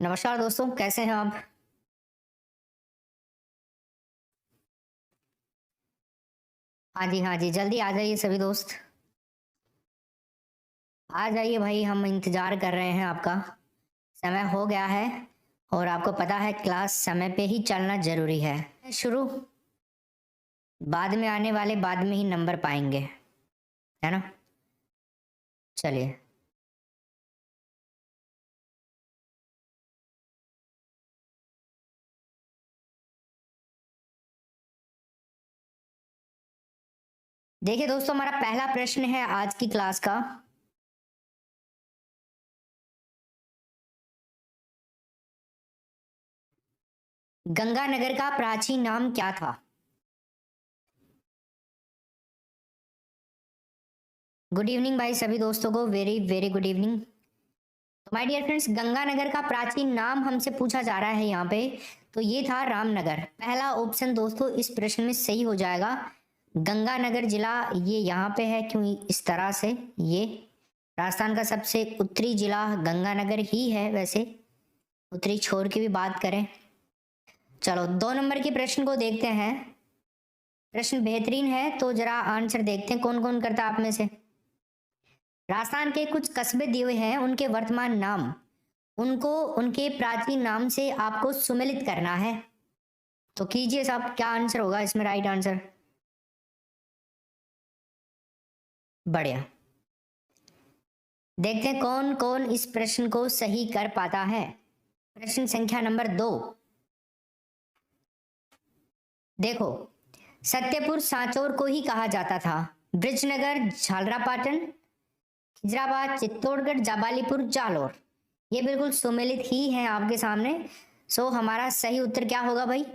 नमस्कार दोस्तों, कैसे हैं आप? हाँ जी, जल्दी आ जाइए सभी दोस्त। आ जाइए भाई, हम इंतज़ार कर रहे हैं आपका। समय हो गया है और आपको पता है क्लास समय पे ही चलना ज़रूरी है। शुरू बाद में आने वाले बाद में ही नंबर पाएँगे, है ना? चलिए। देखिए दोस्तों, हमारा पहला प्रश्न है आज की क्लास का। गंगानगर का प्राचीन नाम क्या था? गुड इवनिंग भाई सभी दोस्तों को, वेरी वेरी गुड इवनिंग। तो माय डियर फ्रेंड्स, गंगानगर का प्राचीन नाम हमसे पूछा जा रहा है यहाँ पे। तो ये था रामनगर। पहला ऑप्शन दोस्तों इस प्रश्न में सही हो जाएगा। गंगानगर जिला ये यहाँ पे है, क्यों इस तरह से। ये राजस्थान का सबसे उत्तरी जिला गंगानगर ही है वैसे, उत्तरी छोर की भी बात करें। चलो 2 नंबर के प्रश्न को देखते हैं। प्रश्न बेहतरीन है, तो जरा आंसर देखते हैं कौन कौन करता आप में से। राजस्थान के कुछ कस्बे दिए हुए हैं, उनके वर्तमान नाम, उनको उनके प्राचीन नाम से आपको सुमेलित करना है। तो कीजिए साहब, क्या आंसर होगा इसमें राइट आंसर? बढ़िया। देखते हैं कौन कौन इस प्रश्न को सही कर पाता है। प्रश्न संख्या नंबर 2। देखो, सत्यपुर सांचौर को ही कहा जाता था। ब्रिजनगर, झालरापाटन, खिजराबाद, चित्तौड़गढ़, जाबालीपुर, जालोर। ये बिल्कुल सुमेलित ही है आपके सामने। सो हमारा सही उत्तर क्या होगा भाई?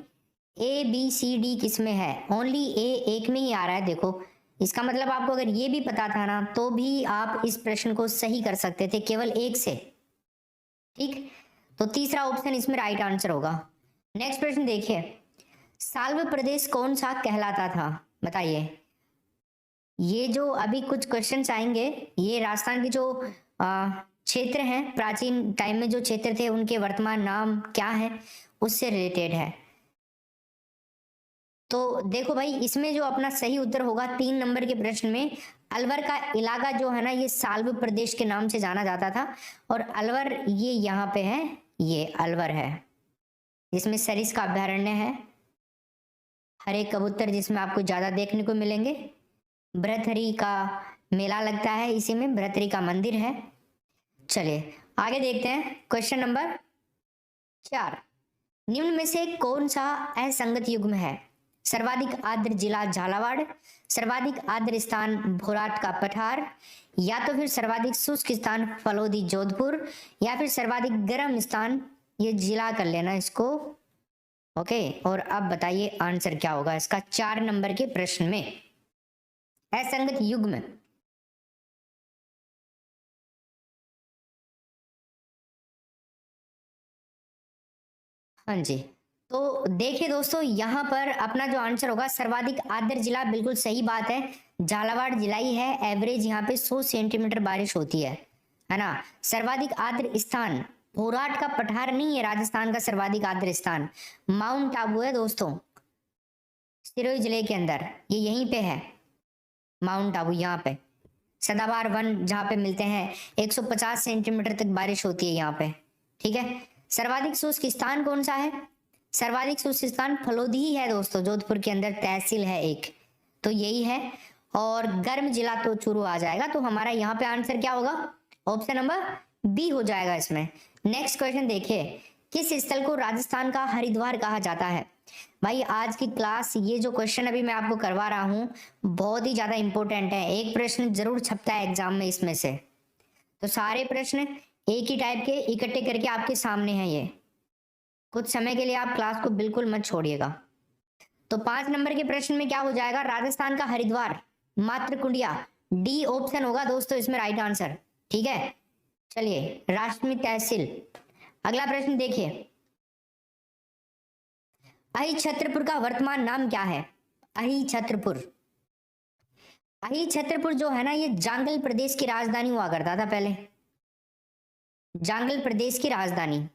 ए बी सी डी किसमें है? ओनली ए एक में ही आ रहा है। देखो, इसका मतलब आपको अगर ये भी पता था ना, तो भी आप इस प्रश्न को सही कर सकते थे केवल एक से। ठीक, तो तीसरा ऑप्शन इसमें राइट आंसर होगा। नेक्स्ट प्रश्न देखिए, साल्व प्रदेश कौन सा कहलाता था? बताइए। ये जो अभी कुछ क्वेश्चंस आएंगे, ये राजस्थान के जो क्षेत्र हैं, प्राचीन टाइम में जो क्षेत्र थे उनके वर्तमान नाम क्या है, उससे रिलेटेड है। तो देखो भाई, इसमें जो अपना सही उत्तर होगा 3 नंबर के प्रश्न में, अलवर का इलाका जो है ना, ये साल्व प्रदेश के नाम से जाना जाता था। और अलवर ये यहाँ पे है, ये अलवर है, जिसमें सरिस का अभ्यारण्य है, हरे कबूतर जिसमें आपको ज्यादा देखने को मिलेंगे, भृतहरि का मेला लगता है इसी में, भृतहरि का मंदिर है। चलिए आगे देखते हैं। क्वेश्चन नंबर 4, निम्न में से कौन सा असंगत युग्म है? सर्वाधिक आर्द्र जिला झालावाड़, सर्वाधिक आर्द्र स्थान भोराट का पठार, या तो फिर सर्वाधिक शुष्क स्थान फलोदी जोधपुर, या फिर सर्वाधिक गर्म स्थान, ये जिला कर लेना इसको। ओके, और अब बताइए आंसर क्या होगा इसका 4 नंबर के प्रश्न में। असंगत युग्म, हाँ जी। तो देखिए दोस्तों, यहाँ पर अपना जो आंसर होगा सर्वाधिक आर्द्र जिला, बिल्कुल सही बात है, झालावाड़ जिला ही है। एवरेज यहाँ पे 100 सेंटीमीटर बारिश होती है ना। सर्वाधिक आर्द्र स्थान भोराट का पठार नहीं है, राजस्थान का सर्वाधिक आर्द्र स्थान माउंट आबू है दोस्तों, सिरोही जिले के अंदर, ये यहीं पे है माउंट आबू। यहाँ पे सदाबहार वन जहाँ पे मिलते हैं, 150 सेंटीमीटर तक बारिश होती है यहाँ पे। ठीक है, सर्वाधिक शुष्क स्थान कौन सा है? सर्वाधिक शुष्क स्थान फलोदी ही है दोस्तों, जोधपुर के अंदर तहसील है एक, तो यही है। और गर्म जिला तो चूरू आ जाएगा। तो हमारा यहाँ पे आंसर क्या होगा? ऑप्शन नंबर बी हो जाएगा इसमें। नेक्स्ट क्वेश्चन देखिए, किस स्थल को राजस्थान का हरिद्वार कहा जाता है? भाई आज की क्लास, ये जो क्वेश्चन अभी मैं आपको करवा रहा हूँ बहुत ही ज्यादा इंपॉर्टेंट है। एक प्रश्न जरूर छपता है एग्जाम में इसमें से। तो सारे प्रश्न एक ही टाइप के इकट्ठे करके आपके सामने हैं ये। कुछ समय के लिए आप क्लास को बिल्कुल मत छोड़िएगा। तो 5 नंबर के प्रश्न में क्या हो जाएगा? राजस्थान का हरिद्वार मात्र कुंडिया, डी ऑप्शन होगा दोस्तों इसमें राइट आंसर। ठीक है, चलिए राष्ट्रीय तहसील। अगला प्रश्न देखिए, अहि छत्रपुर का वर्तमान नाम क्या है? अहि छत्रपुर, अहि छत्रपुर जो है ना, ये जांगल प्रदेश की राजधानी हुआ करता था पहले, जांगल प्रदेश की राजधानी।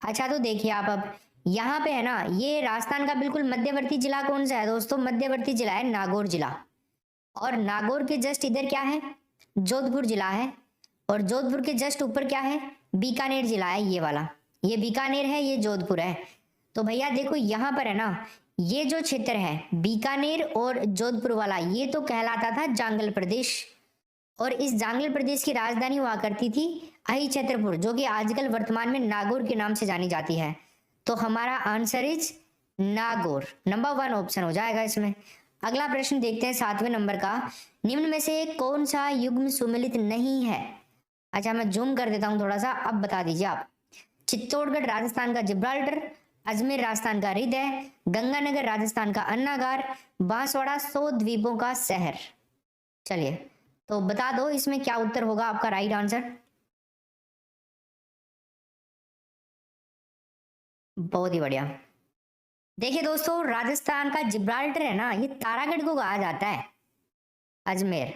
अच्छा तो देखिए आप अब यहाँ पे है ना, ये राजस्थान का बिल्कुल मध्यवर्ती जिला कौन सा है दोस्तों? मध्यवर्ती जिला है नागौर जिला। और नागौर के जस्ट इधर क्या है? जोधपुर जिला है। और जोधपुर के जस्ट ऊपर क्या है? बीकानेर जिला है, ये वाला। ये बीकानेर है, ये जोधपुर है। तो भैया देखो यहाँ पर है ना, ये जो क्षेत्र है बीकानेर और जोधपुर वाला, ये तो कहलाता था जांगल प्रदेश। और इस जांगल प्रदेश की राजधानी हुआ करती थी अहिछत्रपुर, जो कि आजकल वर्तमान में नागौर के नाम से जानी जाती है। तो हमारा answer is Nagaur, number 1 option हो जाएगा इसमें। अगला प्रश्न देखते हैं 7वें नंबर का। निम्न में से कौन सा युग्म सुमेलित नहीं है? अच्छा मैं जूम कर देता हूं थोड़ा सा, अब बता दीजिए आप। चित्तौड़गढ़ राजस्थान का जिब्राल्टर, अजमेर राजस्थान का हृदय, गंगानगर राजस्थान का अन्नागार, बांसवाड़ा 100 द्वीपों का शहर। चलिए तो बता दो इसमें क्या उत्तर होगा आपका राइट आंसर। बहुत ही बढ़िया। देखिए दोस्तों, राजस्थान का जिब्राल्टर है ना, ये तारागढ़ को कहा जाता है। अजमेर,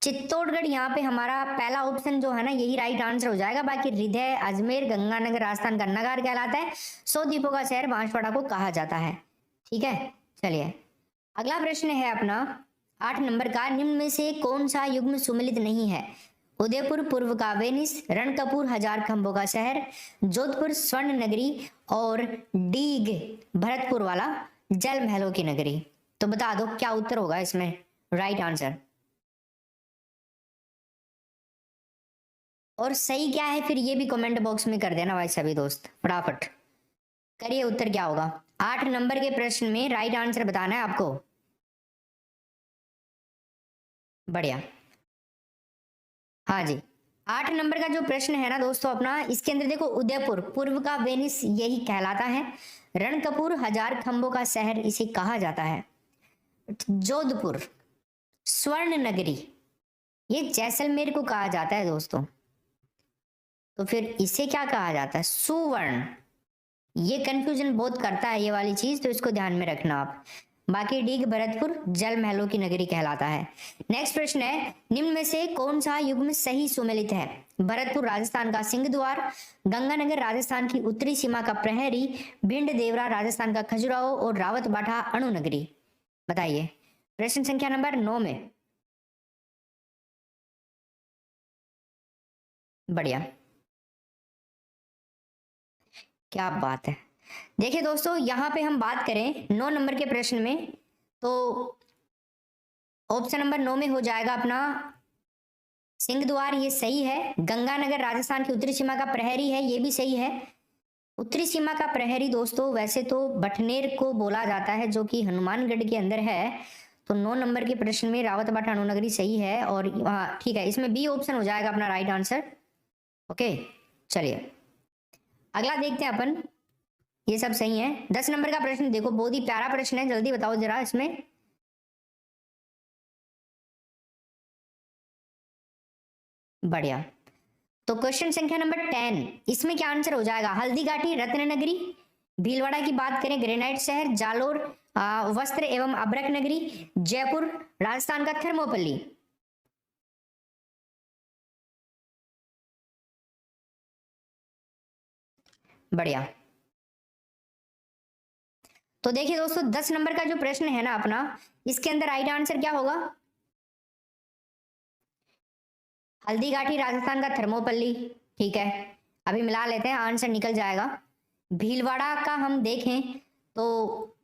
चित्तौड़गढ़ यहाँ पे हमारा पहला ऑप्शन जो है ना, यही राइट आंसर हो जाएगा। बाकी हृदय, अजमेर, गंगानगर राजस्थान का अन्नागार कहलाता है। 100 द्वीपों का शहर बांसवाड़ा को कहा जाता है। ठीक है, चलिए अगला प्रश्न है अपना 8 नंबर का। निम्न में से कौन सा युग्म सुमेलित नहीं है? उदयपुर पूर्व का वेनिस, रणकपुर हजार खंभों का शहर, जोधपुर स्वर्ण नगरी, और डीग भरतपुर वाला जल महलों की नगरी। तो बता दो क्या उत्तर होगा इसमें राइट आंसर। और सही क्या है फिर ये भी कमेंट बॉक्स में कर देना भाई सभी दोस्त, फटाफट करिए उत्तर क्या होगा। 8 नंबर के प्रश्न में राइट आंसर बताना है आपको। बढ़िया, हाँ जी। 8 नंबर का जो प्रश्न है ना दोस्तों अपना, इसके अंदर देखो उदयपुर पूर्व का वेनिस यही कहलाता है। रणकपुर हजार खंभों का शहर इसे कहा जाता है। जोधपुर स्वर्ण नगरी ये जैसलमेर को कहा जाता है दोस्तों। तो फिर इसे क्या कहा जाता है? सुवर्ण। ये कंफ्यूजन बहुत करता है ये वाली चीज, तो इसको ध्यान में रखना आप। बाकी डीग भरतपुर जल महलों की नगरी कहलाता है। नेक्स्ट प्रश्न है, निम्न में से कौन सा युग्म सही सुमेलित है? भरतपुर राजस्थान का सिंह द्वार, गंगानगर राजस्थान की उत्तरी सीमा का प्रहरी, भिंड देवरा राजस्थान का खजुराहो, और रावत बाठा अणु नगरी। बताइए प्रश्न संख्या नंबर 9 में। बढ़िया, क्या बात है। देखिए दोस्तों, यहाँ पे हम बात करें 9 नंबर के प्रश्न में, तो ऑप्शन नंबर 9 में हो जाएगा अपना सिंह द्वार, ये सही है। गंगानगर राजस्थान की उत्तरी सीमा का प्रहरी है, ये भी सही है। उत्तरी सीमा का प्रहरी दोस्तों वैसे तो बटनेर को बोला जाता है, जो कि हनुमानगढ़ के अंदर है। तो 9 नंबर के प्रश्न में रावत बाठा अणु नगरी सही है। और हाँ ठीक है, इसमें बी ऑप्शन हो जाएगा अपना राइट आंसर। ओके, चलिए अगला देखते हैं अपन। ये सब सही है। 10 नंबर का प्रश्न देखो, बहुत ही प्यारा प्रश्न है, जल्दी बताओ जरा इसमें। बढ़िया, तो क्वेश्चन संख्या नंबर 10, इसमें क्या आंसर हो जाएगा? हल्दी घाटी रत्ननगरी, भीलवाड़ा की बात करें ग्रेनाइट शहर, जालोर वस्त्र एवं अभ्रक नगरी, जयपुर राजस्थान का थर्मोपल्ली। बढ़िया, तो देखिए दोस्तों 10 नंबर का जो प्रश्न है ना अपना, इसके अंदर राइट आंसर क्या होगा? हल्दी घाटी राजस्थान का थर्मोपल्ली। ठीक है, अभी मिला लेते हैं, आंसर निकल जाएगा। भीलवाड़ा का हम देखें तो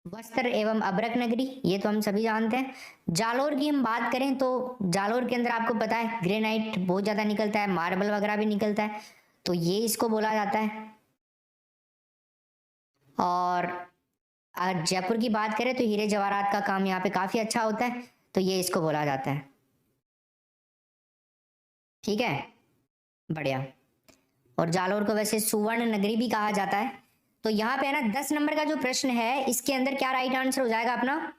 वस्त्र एवं अभ्रक नगरी, ये तो हम सभी जानते हैं। जालोर की हम बात करें तो जालोर के अंदर आपको पता है ग्रेनाइट बहुत ज्यादा निकलता है, मार्बल वगैरह भी निकलता है, तो ये इसको बोला जाता है। और अगर जयपुर की बात करें तो हीरे जवाहरात का काम यहाँ पे काफी अच्छा होता है, तो ये इसको बोला जाता है। ठीक है, बढ़िया। और जालोर को वैसे सुवर्ण नगरी भी कहा जाता है। तो यहाँ पे है ना 10 नंबर का जो प्रश्न है, इसके अंदर क्या राइट आंसर हो जाएगा अपना?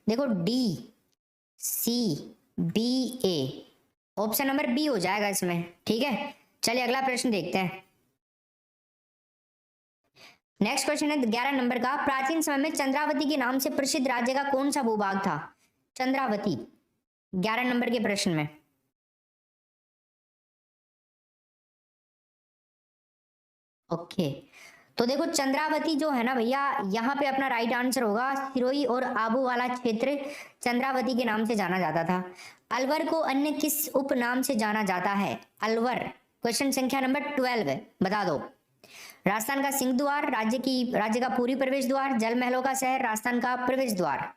देखो डी सी बी ए, ऑप्शन नंबर बी हो जाएगा इसमें। ठीक है, चलिए अगला प्रश्न देखते हैं। नेक्स्ट क्वेश्चन है 11 नंबर का। प्राचीन समय में चंद्रावती के नाम से प्रसिद्ध राज्य का कौन सा भूभाग था? चंद्रावती, 11 नंबर के प्रश्न में। ओके, तो देखो चंद्रावती जो है ना भैया, यहाँ पे अपना राइट आंसर होगा। सिरोही और आबू वाला क्षेत्र चंद्रावती के नाम से जाना जाता था। अलवर को अन्य किस उपनाम से जाना जाता है? अलवर, क्वेश्चन संख्या नंबर 12 बता दो। राजस्थान का सिंह द्वार, राज्य का पूर्वी प्रवेश द्वार, जल महलों का शहर, राजस्थान का प्रवेश द्वार।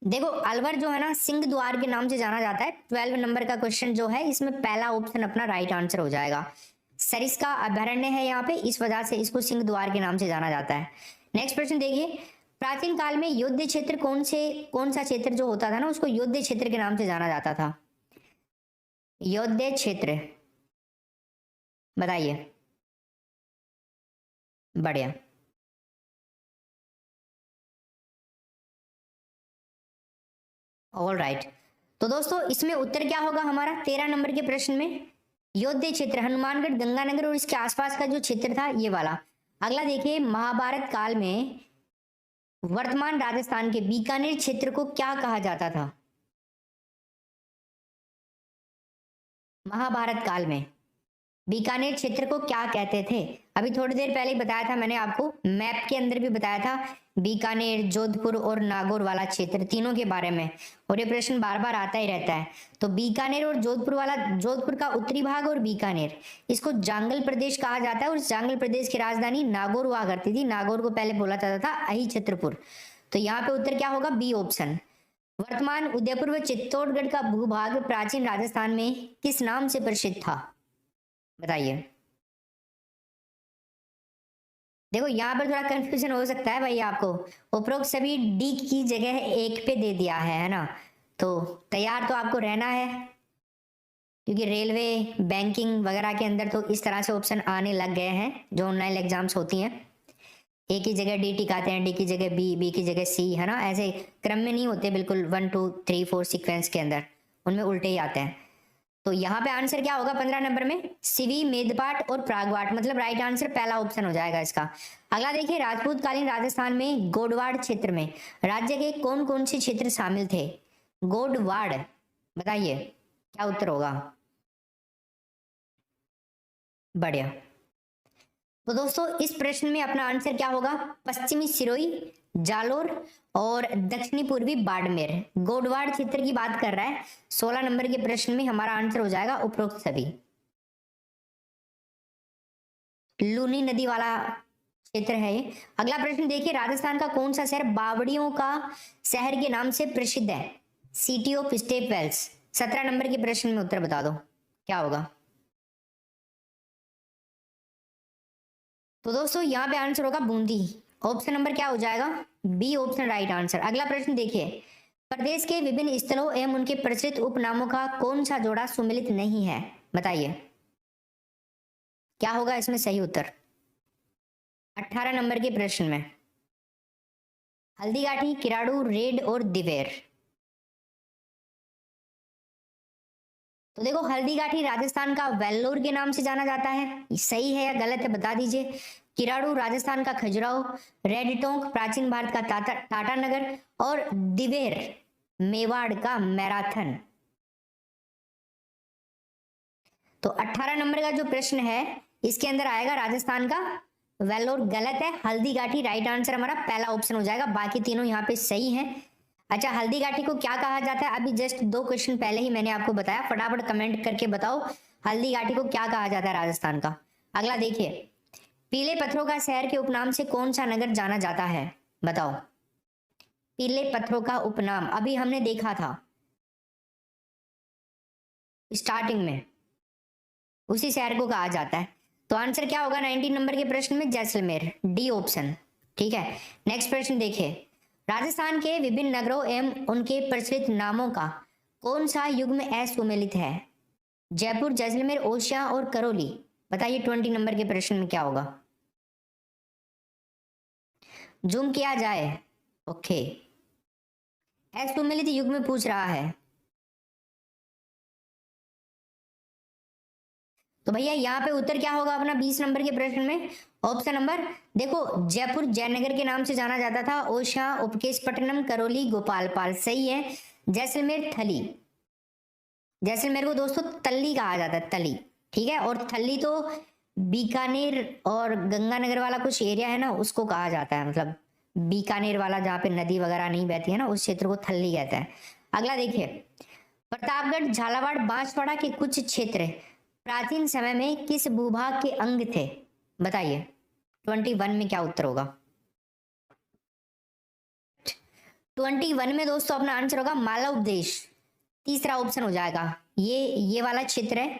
देखो अलवर जो है ना सिंह द्वार के नाम से जाना जाता है। 12 नंबर का क्वेश्चन जो है, इसमें पहला ऑप्शन अपना राइट आंसर हो जाएगा। सरिस्का अभयारण्य है यहाँ पे, इस वजह से इसको सिंह द्वार के नाम से जाना जाता है। नेक्स्ट प्रश्न देखिए, प्राचीन काल में युद्ध क्षेत्र कौन सा क्षेत्र जो होता था ना, उसको युद्ध क्षेत्र के नाम से जाना जाता था? युद्ध क्षेत्र, बताइए। बढ़िया, ऑल राइट। तो दोस्तों इसमें उत्तर क्या होगा हमारा 13 नंबर के प्रश्न में? योद्ध क्षेत्र हनुमानगढ़, गंगानगर और इसके आसपास का जो क्षेत्र था ये वाला। अगला देखिए, महाभारत काल में वर्तमान राजस्थान के बीकानेर क्षेत्र को क्या कहा जाता था? महाभारत काल में बीकानेर क्षेत्र को क्या कहते थे? अभी थोड़ी देर पहले बताया था मैंने आपको, मैप के अंदर भी बताया था, बीकानेर, जोधपुर और नागौर वाला क्षेत्र, तीनों के बारे में, और ये प्रश्न बार बार आता ही रहता है। तो बीकानेर और जोधपुर वाला, जोधपुर का उत्तरी भाग और बीकानेर, इसको जांगल प्रदेश कहा जाता है, और इस जांगल प्रदेश की राजधानी नागौर हुआ करती थी। नागौर को पहले बोला जाता था अहि छत्रपुर। तो यहाँ पे उत्तर क्या होगा? B option. वर्तमान उदयपुर व चित्तौड़गढ़ का भूभाग प्राचीन राजस्थान में किस नाम से प्रसिद्ध था? बताइए। देखो यहाँ पर थोड़ा कंफ्यूजन हो सकता है भाई आपको, उपरोक्त सभी डी की जगह एक पे दे दिया है ना, तो तैयार तो आपको रहना है, क्योंकि रेलवे, बैंकिंग वगैरह के अंदर तो इस तरह से ऑप्शन आने लग गए हैं, जो ऑनलाइन एग्जाम्स होती हैं। ए की जगह डी टिकाते हैं, डी की जगह बी, बी की जगह सी, है ना, ऐसे क्रम में नहीं होते बिल्कुल 1 2 3 4 सीक्वेंस के अंदर, उनमें उल्टे ही आते हैं। तो यहाँ पे आंसर क्या होगा 15 नंबर में? सिवी, मेदपाट और प्रागवाट, मतलब राइट आंसर पहला ऑप्शन हो जाएगा इसका। अगला देखिए, राजपूत कालीन राजस्थान में गोडवाड़ क्षेत्र में राज्य के कौन कौन से क्षेत्र शामिल थे? गोडवाड़, बताइए क्या उत्तर होगा? बढ़िया। तो दोस्तों इस प्रश्न में अपना आंसर क्या होगा? पश्चिमी सिरोही, जालोर और दक्षिणी पूर्वी बाड़मेर, गोडवाड़ क्षेत्र की बात कर रहा है। 16 नंबर के प्रश्न में हमारा आंसर हो जाएगा उपरोक्त सभी। लूनी नदी वाला क्षेत्र है ये। अगला प्रश्न देखिए, राजस्थान का कौन सा शहर बावड़ियों का शहर के नाम से प्रसिद्ध है? City of step wells. 17 नंबर के प्रश्न में उत्तर बता दो क्या होगा? तो दोस्तों यहाँ पे आंसर होगा बूंदी। ऑप्शन नंबर क्या हो जाएगा? B option right answer. अगला प्रश्न देखिए, प्रदेश के विभिन्न स्थलों एवं उनके प्रचलित उपनामों का कौन सा जोड़ा सुमिलित नहीं है? बताइए क्या होगा इसमें सही उत्तर? 18 नंबर के प्रश्न में हल्दीघाटी, किराड़ू, रेड और दिवेर। तो देखो हल्दीघाटी राजस्थान का वेल्लोर के नाम से जाना जाता है, सही है या गलत है बता दीजिए। किराड़ू राजस्थान का खजुराहो, रेड टोंक प्राचीन भारत का टाटा नगर, और दिवेर मेवाड़ का मैराथन। तो 18 नंबर का जो प्रश्न है इसके अंदर आएगा राजस्थान का वेल्लोर, गलत है। हल्दीघाटी राइट आंसर हमारा पहला ऑप्शन हो जाएगा, बाकी तीनों यहाँ पे सही हैं। अच्छा, हल्दीघाटी को क्या कहा जाता है? अभी जस्ट 2 क्वेश्चन पहले ही मैंने आपको बताया, फटाफट कमेंट करके बताओ हल्दीघाटी को क्या कहा जाता है राजस्थान का। अगला देखिए, पीले पत्थरों का शहर के उपनाम से कौन सा नगर जाना जाता है? बताओ। पीले पत्थरों का उपनाम अभी हमने देखा था स्टार्टिंग में, उसी शहर को कहा जाता है। तो आंसर क्या होगा 19 नंबर के प्रश्न में? Jaisalmer, D option. ठीक है, नेक्स्ट प्रश्न देखिए, राजस्थान के विभिन्न नगरों एवं उनके प्रचलित नामों का कौन सा युग्म असुमेलित है? जयपुर, जैसलमेर, ओसिया और करौली। बताइए 20 नंबर के प्रश्न में क्या होगा? जूम किया जाए। ओके, असुमेलित युग्म पूछ रहा है। तो भैया यहाँ पे उत्तर क्या होगा अपना 20 नंबर के प्रश्न में? ऑप्शन नंबर देखो, जयपुर जयनगर के नाम से जाना जाता था, ओशा, उपकेशपट्टनम, करौली, गोपालपाल, सही है। जैसलमेर थली, जैसलमेर को दोस्तों तल्ली कहा जाता है, तली। ठीक है। और थल्ली तो बीकानेर और गंगानगर वाला कुछ एरिया है ना, उसको कहा जाता है, मतलब बीकानेर वाला जहाँ पे नदी वगैरह नहीं बहती है ना, उस क्षेत्र को थल्ली कहते हैं। अगला देखिए, प्रतापगढ़, झालावाड़, बांसवाड़ा के कुछ क्षेत्र प्राचीन समय में किस भूभाग के अंग थे? बताइए 21 में क्या उत्तर होगा? 21 में दोस्तों अपना आंसर होगा मालव देश, तीसरा ऑप्शन हो जाएगा। ये वाला क्षेत्र है,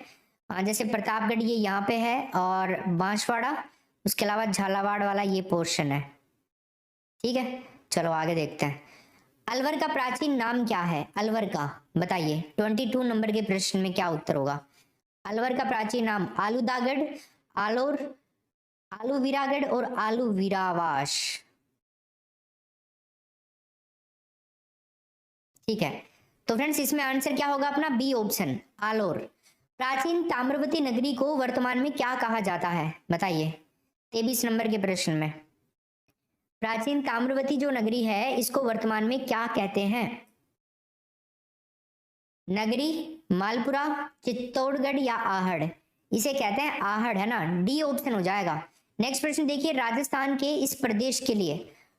जैसे प्रतापगढ़ ये यहाँ पे है, और बांसवाड़ा, उसके अलावा झालावाड़ वाला ये पोर्शन है। ठीक है, चलो आगे देखते हैं। अलवर का प्राचीन नाम क्या है? अलवर का बताइए 22 नंबर के प्रश्न में क्या उत्तर होगा? अलवर का प्राचीन नाम आलूदागढ़, आलोर, आलूवीरागढ़ और आलूवीरावास। ठीक है, तो फ्रेंड्स इसमें आंसर क्या होगा अपना? B option, Alor. प्राचीन ताम्रवती नगरी को वर्तमान में क्या कहा जाता है? बताइए 23 नंबर के प्रश्न में। प्राचीन ताम्रवती जो नगरी है इसको वर्तमान में क्या कहते हैं? नगरी, मालपुरा, चित्तौड़गढ़ या आहड़? इसे कहते हैं आहड़, है ना, डी ऑप्शन हो जाएगा। नेक्स्ट प्रश्न देखिए, राजस्थान के इस प्रदेश के लिए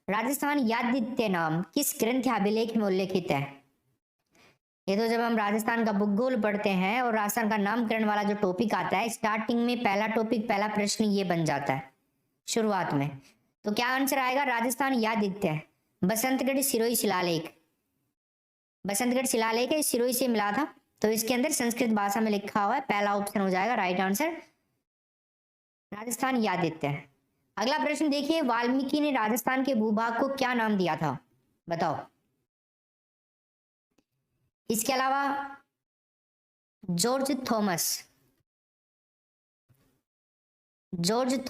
राजस्थान यादृत्य नाम किस ग्रंथ या अभिलेख में उल्लेखित है? ये तो जब हम राजस्थान का भूगोल पढ़ते हैं और राजस्थान का नामकरण वाला जो टॉपिक आता है, स्टार्टिंग में पहला टॉपिक, पहला प्रश्न ये बन जाता है शुरुआत में। तो क्या आंसर आएगा? राजस्थान यादृत्य, बसंतगढ़ सिरोही शिलालेख। बसंतगढ़ शिलालेख है, सिरोही से मिला था, तो इसके अंदर संस्कृत भाषा में लिखा हुआ है, पहला ऑप्शन हो जाएगा राइट आंसर, राजस्थान यादृत्य। अगला प्रश्न देखिए, वाल्मीकि ने राजस्थान के भूभाग को क्या नाम दिया था? बताओ। इसके अलावा जॉर्ज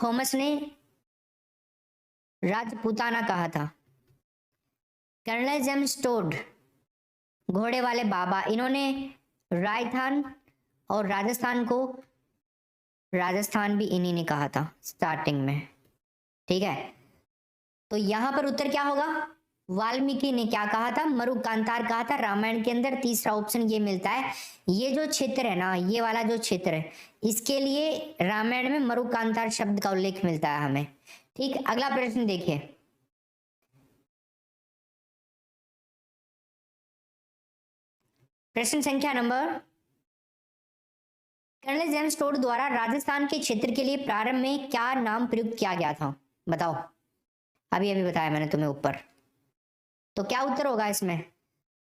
थॉमस ने राजपूताना कहा था। कर्नल जेम्स टोड, घोड़े वाले बाबा, इन्होंने राजस्थान और राजस्थान को, राजस्थान भी इन्हीं ने कहा था स्टार्टिंग में। ठीक है, तो यहां पर उत्तर क्या होगा? वाल्मीकि ने क्या कहा था? मरुकांतार कहा था रामायण के अंदर, तीसरा ऑप्शन ये मिलता है। ये जो क्षेत्र है ना, ये वाला जो क्षेत्र है, इसके लिए रामायण में मरुकांतार शब्द का उल्लेख मिलता है हमें। ठीक, अगला प्रश्न देखिए, प्रश्न संख्या नंबर, कर्नल जेम्स टोड द्वारा राजस्थान के क्षेत्र के लिए प्रारंभ में क्या नाम प्रयुक्त किया गया था? बताओ, अभी अभी बताया मैंने तुम्हें ऊपर। तो क्या उत्तर होगा इसमें?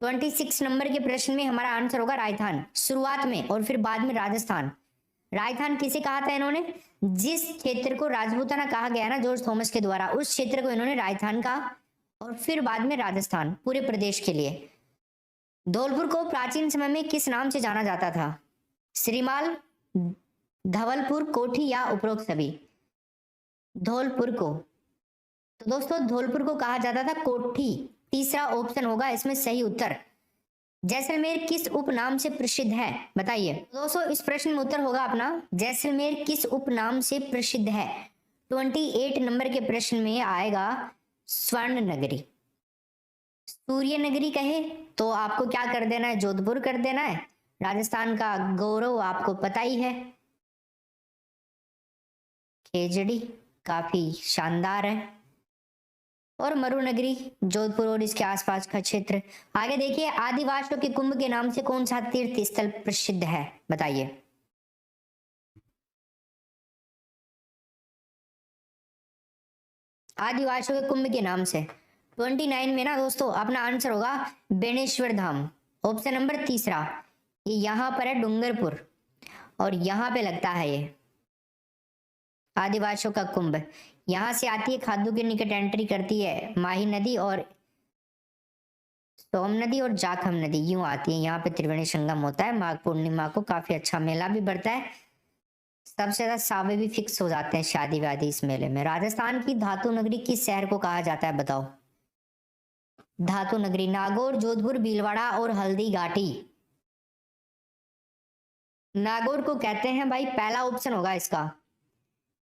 26 नंबर के प्रश्न में हमारा आंसर होगा राजस्थान, शुरुआत में और फिर बाद में राजस्थान। राजस्थान किसे कहा था इन्होंने? जिस क्षेत्र को राजपूताना कहा गया ना जॉर्ज थॉमस के द्वारा, उस क्षेत्र को इन्होंने राजस्थान कहा, और फिर बाद में राजस्थान पूरे प्रदेश के लिए। धौलपुर को प्राचीन समय में किस नाम से जाना जाता था? श्रीमाल, धवलपुर, कोठी या उपरोक्त सभी? धौलपुर को, तो दोस्तों धौलपुर को कहा जाता था कोठी, तीसरा ऑप्शन होगा इसमें सही उत्तर। जैसलमेर किस उपनाम से प्रसिद्ध है? बताइए दोस्तों, इस प्रश्न में उत्तर होगा अपना जैसलमेर किस उपनाम से प्रसिद्ध है? 28 नंबर के प्रश्न में आएगा स्वर्ण नगरी। सूर्य नगरी कहे तो आपको क्या कर देना है? जोधपुर कर देना है। राजस्थान का गौरव आपको पता ही है, खेजड़ी काफी शानदार है, और मरुनगरी जोधपुर और इसके आसपास का क्षेत्र। आगे देखिए, आदिवासियों के कुंभ के नाम से कौन सा तीर्थ स्थल प्रसिद्ध है? बताइए। आदिवासियों के कुंभ के नाम से 29 में ना दोस्तों अपना आंसर होगा बेणेश्वर धाम, ऑप्शन नंबर तीसरा। ये यहां पर है डूंगरपुर, और यहां पे लगता है ये आदिवासियों का कुंभ। यहां से आती है, खादू के निकट एंट्री करती है माही नदी और सोम नदी और जाखम नदी, यूं आती है। यहाँ पे त्रिवेणी संगम होता है, माघ पूर्णिमा को काफी अच्छा मेला भी बढ़ता है, सबसे ज्यादा सावे भी फिक्स हो जाते हैं शादी वादी इस मेले में। राजस्थान की धातु नगरी किस शहर को कहा जाता है? बताओ। धातु नगरी नागौर, जोधपुर, भीलवाड़ा और हल्दी घाटी। नागौर को कहते हैं भाई, पहला ऑप्शन होगा इसका।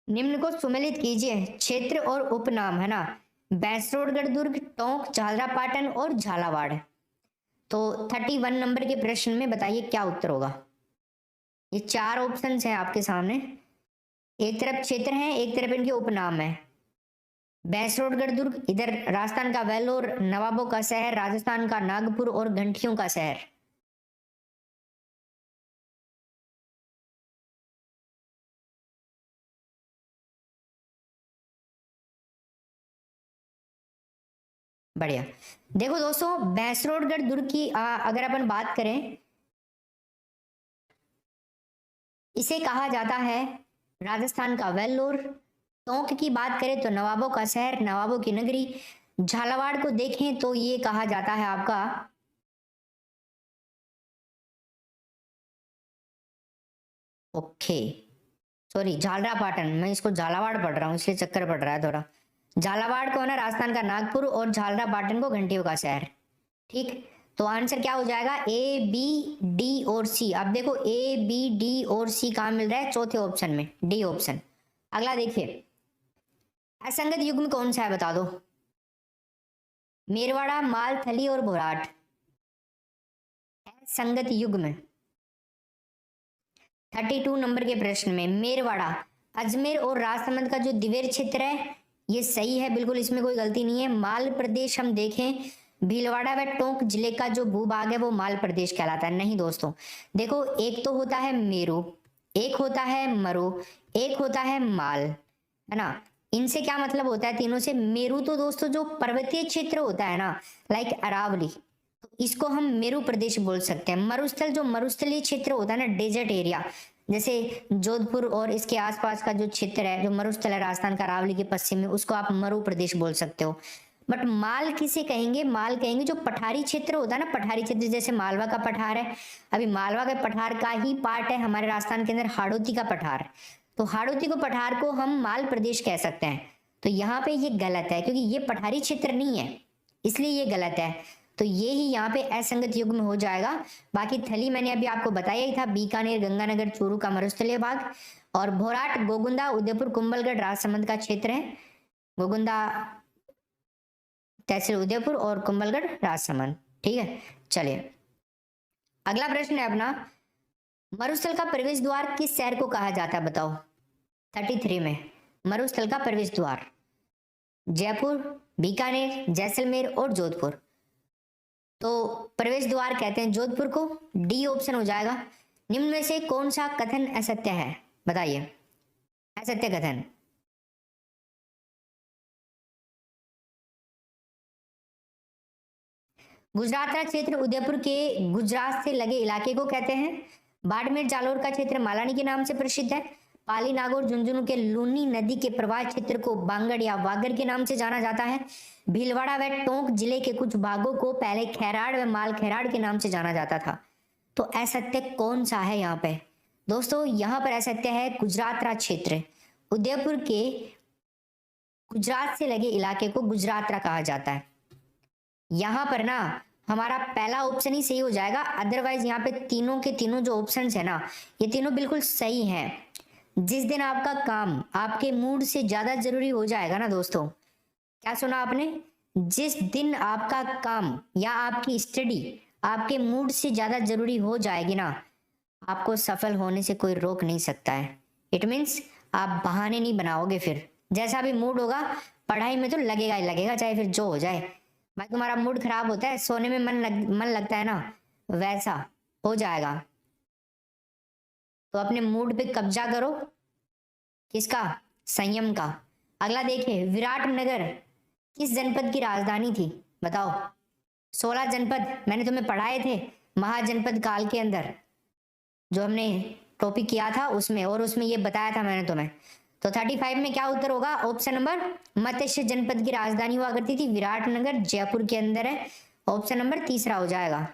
निम्न को सुमेलित कीजिए, क्षेत्र और उपनाम, है ना, बैसरोडगढ़ दुर्ग, टोंक, झालरापाटन और झालावाड़। तो 31 नंबर के प्रश्न में बताइए क्या उत्तर होगा? ये 4 ऑप्शंस हैं आपके सामने। एक तरफ क्षेत्र है, एक तरफ इनके उपनाम है। भैंसरोडगढ़ दुर्ग, इधर राजस्थान का वेल्लोर, नवाबों का शहर, राजस्थान का नागपुर और घंटियों का शहर। बढ़िया। देखो दोस्तों, भैंसरोडगढ़ दुर्ग की अगर अपन बात करें, इसे कहा जाता है राजस्थान का वेल्लोर। टोंक की बात करें तो नवाबों का शहर, नवाबों की नगरी। झालावाड़ को देखें तो ये कहा जाता है आपका ओके सॉरी झालरापाटन, मैं इसको झालावाड़ पढ़ रहा हूँ इसलिए चक्कर पड़ रहा है थोड़ा। झालावाड़ को है ना राजस्थान का नागपुर और झालरापाटन को घंटियों का शहर। ठीक, तो आंसर क्या हो जाएगा? ए बी डी और सी। अब देखो ए बी डी और सी कहाँ मिल रहा है? चौथे ऑप्शन में, डी ऑप्शन। अगला देखिए, असंगत युग्म कौन सा है बता दो? मेरवाड़ा, माल, थली और भोराट। संगत युग्म 32 नंबर के प्रश्न में मेरवाड़ा, अजमेर और राजसमंद का जो दिवेर क्षेत्र है ये सही है, बिल्कुल इसमें कोई गलती नहीं है। माल प्रदेश हम देखें, भीलवाड़ा व टोंक जिले का जो भूभाग है वो माल प्रदेश कहलाता है। नहीं दोस्तों, देखो एक तो होता है मेरू, एक होता है मरु, एक होता है माल, है ना। इनसे क्या मतलब होता है तीनों से? मेरू तो दोस्तों जो पर्वतीय क्षेत्र होता है ना, लाइक अरावली, तो इसको हम मेरू प्रदेश बोल सकते हैं। मरुस्थल जो मरुस्थलीय क्षेत्र होता है ना, डेजर्ट एरिया, जैसे जोधपुर और इसके आसपास का जो क्षेत्र है, जो मरुस्थल है राजस्थान का अरावली के पश्चिम में, उसको आप मरु प्रदेश बोल सकते हो। बट माल किसे कहेंगे? माल कहेंगे जो पठारी क्षेत्र होता है ना, पठारी क्षेत्र, जैसे मालवा का पठार है। अभी मालवा के पठार का ही पार्ट है हमारे राजस्थान के अंदर हाड़ौती का पठार, तो हाड़ौती को पठार को हम माल प्रदेश कह सकते हैं। तो यहाँ पे ये गलत है क्योंकि ये पठारी क्षेत्र नहीं है, इसलिए ये गलत है। तो ये ही यहाँ पे असंगत युग्म हो जाएगा। बाकी थली मैंने अभी आपको बताया ही था, बीकानेर, गंगानगर, चूरू का मरुस्थलीय भाग। और भोराट, गोगुंदा, उदयपुर, कुंभलगढ़ राजसमंद का क्षेत्र है। गोगुंदा तहसील उदयपुर और कुंभलगढ़ राजसमंद। ठीक है, चलिए अगला प्रश्न है अपना, मरुस्थल का प्रवेश द्वार किस शहर को कहा जाता है बताओ? 33 में मरुस्थल का प्रवेश द्वार जयपुर, बीकानेर, जैसलमेर और जोधपुर। तो प्रवेश द्वार कहते हैं जोधपुर को, डी ऑप्शन हो जाएगा। निम्न में से कौन सा कथन असत्य है बताइए? असत्य कथन, गुजरात का क्षेत्र उदयपुर के गुजरात से लगे इलाके को कहते हैं। बाड़मेर जालोर का क्षेत्र मालानी के नाम से प्रसिद्ध है। पाली, नागौर, झुंझुनू के लूनी नदी के प्रवाह क्षेत्र को बांगड़ या वागर के नाम से जाना जाता है। भीलवाड़ा व टोंक जिले के कुछ भागों को पहले खैराड़ व माल खैराड़ के नाम से जाना जाता था। तो असत्य कौन सा है यहाँ पे दोस्तों? यहाँ पर असत्य है गुजरात का क्षेत्र, उदयपुर के गुजरात से लगे इलाके को गुजरातरा कहा जाता है। यहाँ पर ना हमारा पहला ऑप्शन ही सही हो जाएगा, अदरवाइज यहाँ पे तीनों के तीनों जो ऑप्शन है ना, ये तीनों बिल्कुल सही हैं। जिस दिन आपका काम आपके मूड से ज्यादा जरूरी हो जाएगा ना दोस्तों, क्या सुना आपने? जिस दिन आपका काम या आपकी स्टडी आपके मूड से ज्यादा जरूरी हो जाएगी ना, आपको सफल होने से कोई रोक नहीं सकता है। इट मीन्स आप बहाने नहीं बनाओगे, फिर जैसा भी मूड होगा पढ़ाई में तो लगेगा ही लगेगा, चाहे फिर जो हो जाए। भाई तुम्हारा मूड खराब होता है, सोने में मन लगता है ना, वैसा हो जाएगा। तो अपने मूड पे कब्जा करो, किसका? संयम का। अगला देखिए, विराटनगर किस जनपद की राजधानी थी बताओ? 16 जनपद मैंने तुम्हें पढ़ाए थे महाजनपद काल के अंदर, जो हमने टॉपिक किया था उसमें, और उसमें ये बताया था मैंने तुम्हें। तो 35 में क्या उत्तर होगा? ऑप्शन नंबर, मत्स्य जनपद की राजधानी हुआ करती थी विराटनगर, जयपुर के अंदर है। ऑप्शन नंबर तीसरा हो जाएगा।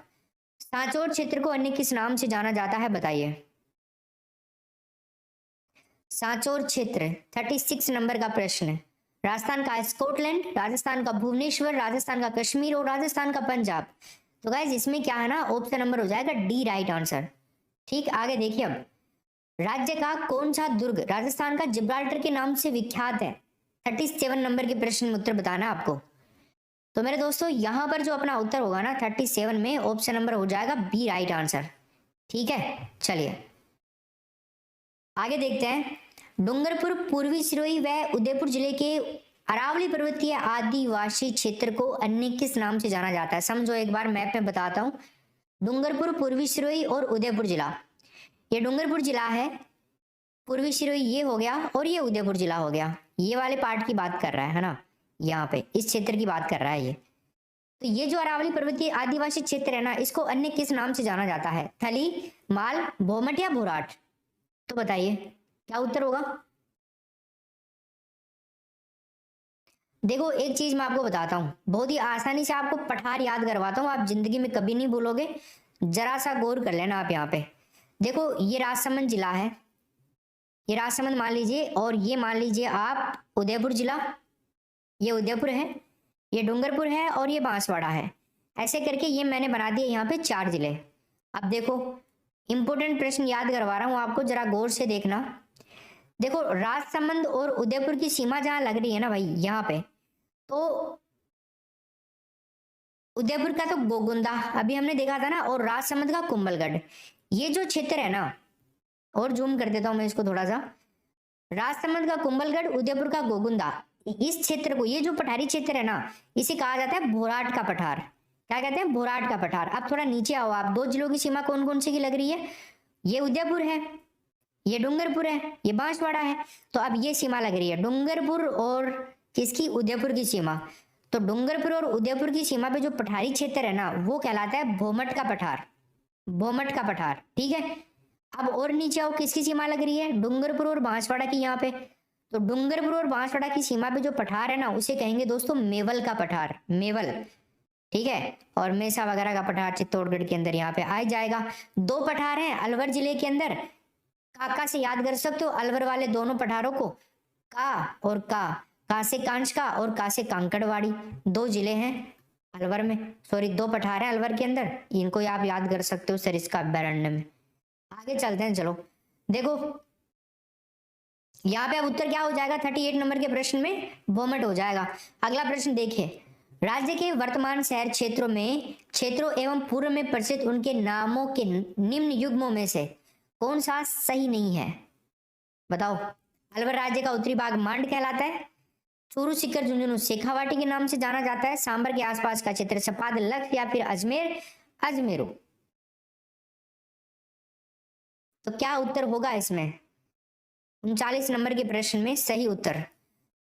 सांचौर क्षेत्र को अन्य किस नाम से जाना जाता है बताइए? सांचौर क्षेत्र 36 नंबर का प्रश्न है। राजस्थान का स्कॉटलैंड, राजस्थान का भुवनेश्वर, राजस्थान का कश्मीर और राजस्थान का पंजाब। तो गाइज इसमें क्या है ना, ऑप्शन नंबर हो जाएगा डी राइट आंसर। ठीक, आगे देखिए, अब राज्य का कौन सा दुर्ग राजस्थान का जिब्राल्टर के नाम से विख्यात है? 37 नंबर के प्रश्न में उत्तर बताना है आपको। तो मेरे दोस्तों यहाँ पर जो अपना उत्तर होगा ना 37 में, ऑप्शन नंबर हो जाएगा बी राइट आंसर। ठीक है, चलिए आगे देखते हैं। डूंगरपुर पूर्वी सिरोही व उदयपुर जिले के अरावली पर्वतीय आदिवासी क्षेत्र को अन्य किस नाम से जाना जाता है? समझो एक बार मैप में बताता हूँ। डूंगरपुर पूर्वी सिरोही और उदयपुर जिला, ये डूंगरपुर जिला है, पूर्वी सिरोही ये हो गया और ये उदयपुर जिला हो गया। ये वाले पार्ट की बात कर रहा है ना, यहाँ पे इस क्षेत्र की बात कर रहा है ये। तो ये जो अरावली पर्वतीय आदिवासी क्षेत्र है ना, इसको अन्य किस नाम से जाना जाता है? थली, माल, भोमट या भोराट? तो बताइए क्या उत्तर होगा। देखो एक चीज मैं आपको बताता हूँ, बहुत ही आसानी से आपको पठार याद करवाता हूँ, आप जिंदगी में कभी नहीं भूलोगे। जरा सा गौर कर लेना आप यहाँ पे। देखो ये राजसमंद जिला है, ये राजसमंद मान लीजिए, और ये मान लीजिए आप उदयपुर जिला, ये उदयपुर है, ये डूंगरपुर है और ये बांसवाड़ा है। ऐसे करके ये मैंने बना दिए यहाँ पे 4 जिले। अब देखो इंपोर्टेंट प्रश्न याद करवा रहा हूँ आपको, जरा गौर से देखना। देखो राजसमंद और उदयपुर की सीमा जहां लग रही है ना भाई, यहाँ पे तो उदयपुर का तो गोगुंदा अभी हमने देखा था ना, और राजसमंद का कुंभलगढ़। ये जो क्षेत्र है ना, और जूम कर देता हूं मैं इसको थोड़ा सा, राजसमंद का कुंभलगढ़, उदयपुर का गोगुंदा, इस क्षेत्र को, ये जो पठारी क्षेत्र है ना, इसे कहा जाता है भोराट का पठार। क्या कहते हैं? भोराट का पठार। अब थोड़ा नीचे आओ आप, 2 जिलों की सीमा कौन कौन सी की लग रही है? ये उदयपुर है, ये डूंगरपुर है, ये बांसवाड़ा है। तो अब ये सीमा लग रही है डूंगरपुर और किसकी? उदयपुर की सीमा। तो डूंगरपुर और उदयपुर की सीमा पे जो पठारी क्षेत्र है ना, वो कहलाता है भोमट का पठार, भोमट का पठार। ठीक है। अब और नीचे आओ, किसकी सीमा लग रही है? डूंगरपुर और बांसवाड़ा की यहाँ पे। तो डूंगरपुर और बांसवाड़ा की सीमा पे जो पठार है ना, उसे कहेंगे दोस्तों मेवल का पठार, मेवल। ठीक है। और मेसा वगैरह का पठार चित्तौड़गढ़ के अंदर यहाँ पे आ जाएगा। 2 पठार हैं अलवर जिले के अंदर, काका से याद कर सकते हो अलवर वाले दोनों पठारों को, का और का से कांचका और का से कांकड़वाड़ी। 2 जिले हैं अलवर में, सॉरी 2 पठार हैं अलवर के अंदर, इनको आप याद कर सकते हो सरिस्का अभ्यारण्य में। आगे चलते हैं, चलो देखो यहाँ पे अब उत्तर क्या हो जाएगा? 38 नंबर के प्रश्न में भोमट हो जाएगा। अगला प्रश्न देखिए, राज्य के वर्तमान शहर क्षेत्रों एवं पूर्व में प्रचलित उनके नामों के निम्न युग्मों में से कौन सा सही नहीं है? बताओ। अलवर राज्य का उत्तरी भाग मांड कहलाता है, चूरू सीकर झुंझुनू शेखावाटी के नाम से जाना जाता है, सांबर के आसपास का क्षेत्र सपाद लख या फिर अजमेर अजमेरू। तो क्या उत्तर होगा इसमें? 39 नंबर के प्रश्न में सही उत्तर।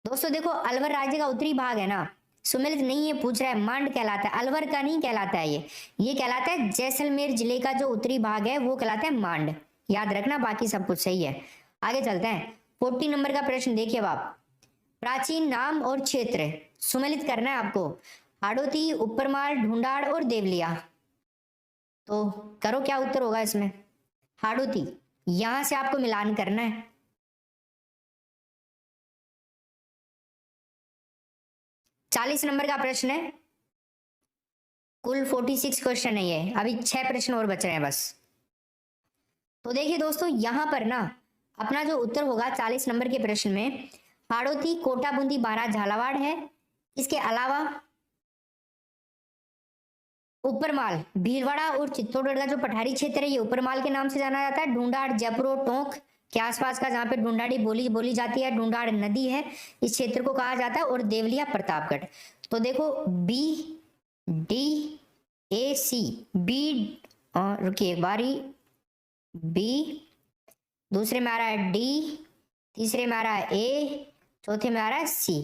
दोस्तों देखो अलवर राज्य का उत्तरी भाग है ना, सुमेलित नहीं है, पूछ रहा है, मांड कहलाता है, अलवर का नहीं कहलाता है ये कहलाता है जैसलमेर जिले का जो उत्तरी भाग है वो कहलाता है मांड। याद रखना, बाकी सब कुछ सही है। आगे चलते हैं, 40 नंबर का प्रश्न देखिए आप। प्राचीन नाम और क्षेत्र सुमेलित करना है आपको, हाड़ोती, उपरमाल, ढूंढाड़ और देवलिया। तो करो, क्या उत्तर होगा इसमें? हाड़ोती, यहां से आपको मिलान करना है। 40 नंबर का प्रश्न है, कुल 46 क्वेश्चन है ये, अभी 6 प्रश्न और बच रहे हैं बस। तो देखिए दोस्तों यहां पर ना अपना जो उत्तर होगा 40 नंबर के प्रश्न में, हाड़ोती, कोटा, बूंदी, बारा, झालावाड़ है। इसके अलावा उपरमाल, भीलवाड़ा और चित्तौड़गढ़ का जो पठारी क्षेत्र है ये उपरमाल के नाम से जाना जाता है। ढूंढाड़, जयपुर और टोंक के आसपास का, जहाँ पे ढूंढाड़ी बोली जाती है, ढूंढाड़ नदी है, इस क्षेत्र को कहा जाता है। और देवलिया प्रतापगढ़। तो देखो B D A C, B रुकिए एक बारी, बी, दूसरे में आ रहा है डी, तीसरे में आ रहा है ए, चौथे में आ रहा है सी।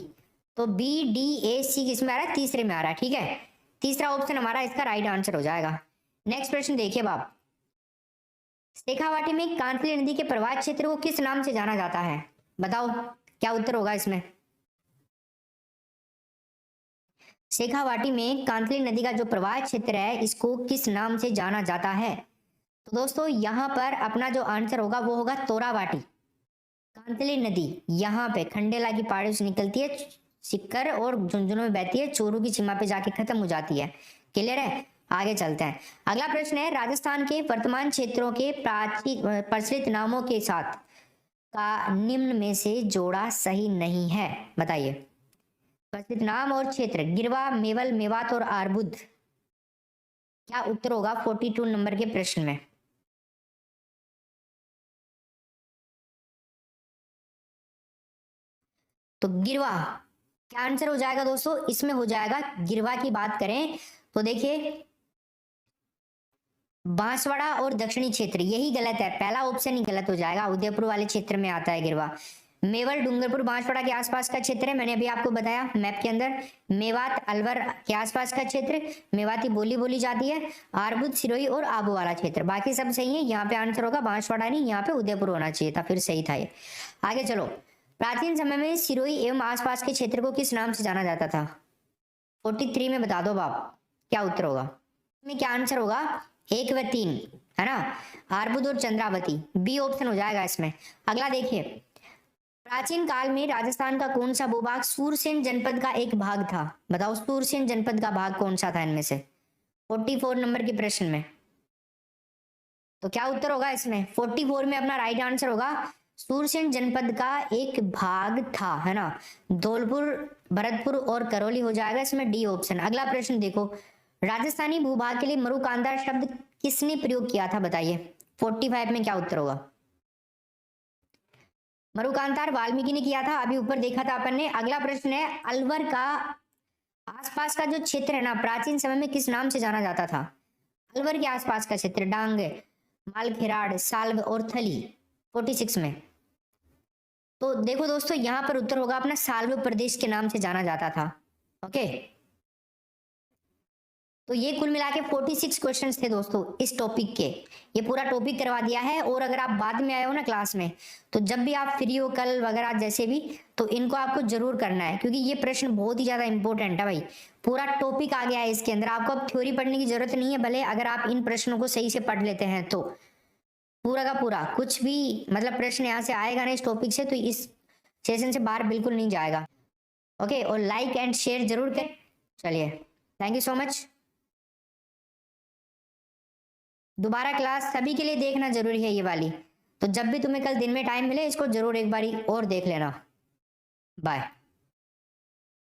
तो बी डी ए सी किसमें आ रहा है? तीसरे में आ रहा है। ठीक है, तीसरा ऑप्शन हमारा इसका राइट आंसर हो जाएगा। नेक्स्ट प्रश्न देखिए बाप, शेखावाटी में कांतली नदी के प्रवाह क्षेत्र को किस नाम से जाना जाता है? बताओ क्या उत्तर होगा इसमें? शेखावाटी में कांतली नदी का जो प्रवाह क्षेत्र है इसको किस नाम से जाना जाता है? तो दोस्तों यहां पर अपना जो आंसर होगा वो होगा तोरावाटी। कांतली नदी यहाँ पे खंडेला की पहाड़ियों से निकलती है, सिक्कर और झुंझुनू में बहती है, चोरू की सीमा पे जाके खत्म हो जाती है। क्लियर है? आगे चलते हैं, अगला प्रश्न है, राजस्थान के वर्तमान क्षेत्रों के प्रचलित नामों के साथ का निम्न में से जोड़ा सही नहीं है? बताइए। प्रचलित नाम और क्षेत्र, गिरवा, मेवल, मेवात और आरबुद। क्या उत्तर होगा 42 नंबर के प्रश्न में? तो गिरवा, क्या आंसर हो जाएगा दोस्तों? इसमें हो जाएगा गिरवा की बात करें तो देखिए बांसवाड़ा और दक्षिणी क्षेत्र, यही गलत है, पहला ऑप्शन ही गलत हो जाएगा, उदयपुर वाले क्षेत्र में आता है गिरवा। मेवाड़ डूंगरपुर बांसवाड़ा के आसपास का क्षेत्र है, मैंने अभी आपको बताया मैप के अंदर। मेवात अलवर के आसपास का क्षेत्र, मेवाती बोली बोली जाती है। आरबुद सिरोही और आबू वाला क्षेत्र, बाकी सब सही है। यहाँ पे आंसर होगा बांसवाड़ा नहीं, यहाँ पे उदयपुर होना चाहिए था, फिर सही था ये। आगे चलो, प्राचीन समय में सिरोही एवं आसपास के क्षेत्र को किस नाम से जाना जाता था? 43 में बता दो बाप, क्या उत्तर होगा? इसमें क्या आंसर होगा? 1 व 3 है ना, आरबुद और चंद्रावती, बी ऑप्शन हो जाएगा इसमें। अगला देखिए, प्राचीन काल में राजस्थान का कौन सा भूभाग सूरसेन जनपद का एक भाग था? बताओ सूरसेन जनपद का भाग कौन सा था इनमें से? 44 नंबर के प्रश्न में। तो क्या उत्तर होगा इसमें? 44 में अपना राइट आंसर होगा सूरसेन जनपद का एक भाग था, है ना। धौलपुर, भरतपुर और करौली हो जाएगा इसमें, डी ऑप्शन। अगला प्रश्न देखो, राजस्थानी भूभाग के लिए मरुकांता शब्द किसने प्रयोग किया था? बताइए 45 में क्या उत्तर होगा? मरुकांतार वाल्मीकि ने किया था, अभी ऊपर देखा था अपन ने। अगला प्रश्न है, अलवर का आसपास का जो क्षेत्र है ना, प्राचीन समय में किस नाम से जाना जाता था? अलवर के आसपास का क्षेत्र, डांग, मालखेराड़, साल्व और थली, 46 में। तो देखो दोस्तों, यहाँ पर उत्तर होगा अपना साल्व प्रदेश के नाम से जाना जाता था। ओके, तो ये कुल मिला के 46 क्वेश्चंस थे दोस्तों इस टॉपिक के। ये पूरा टॉपिक करवा दिया है, और अगर आप बाद में आए हो ना क्लास में, तो जब भी आप फ्री हो, कल वगैरह जैसे भी, तो इनको आपको जरूर करना है, क्योंकि ये प्रश्न बहुत ही ज्यादा इंपॉर्टेंट है भाई। पूरा टॉपिक आ गया है इसके अंदर, आपको अब थ्योरी पढ़ने की जरूरत नहीं है, भले अगर आप इन प्रश्नों को सही से पढ़ लेते हैं तो पूरा का पूरा कुछ भी मतलब प्रश्न यहाँ से आएगा ना इस टॉपिक से, तो इस सेशन से बाहर बिल्कुल नहीं जाएगा। ओके, और लाइक एंड शेयर जरूर करें। चलिए, थैंक यू सो मच। दोबारा क्लास सभी के लिए देखना जरूरी है ये वाली, तो जब भी तुम्हें कल दिन में टाइम मिले इसको जरूर एक बारी और देख लेना। बाय।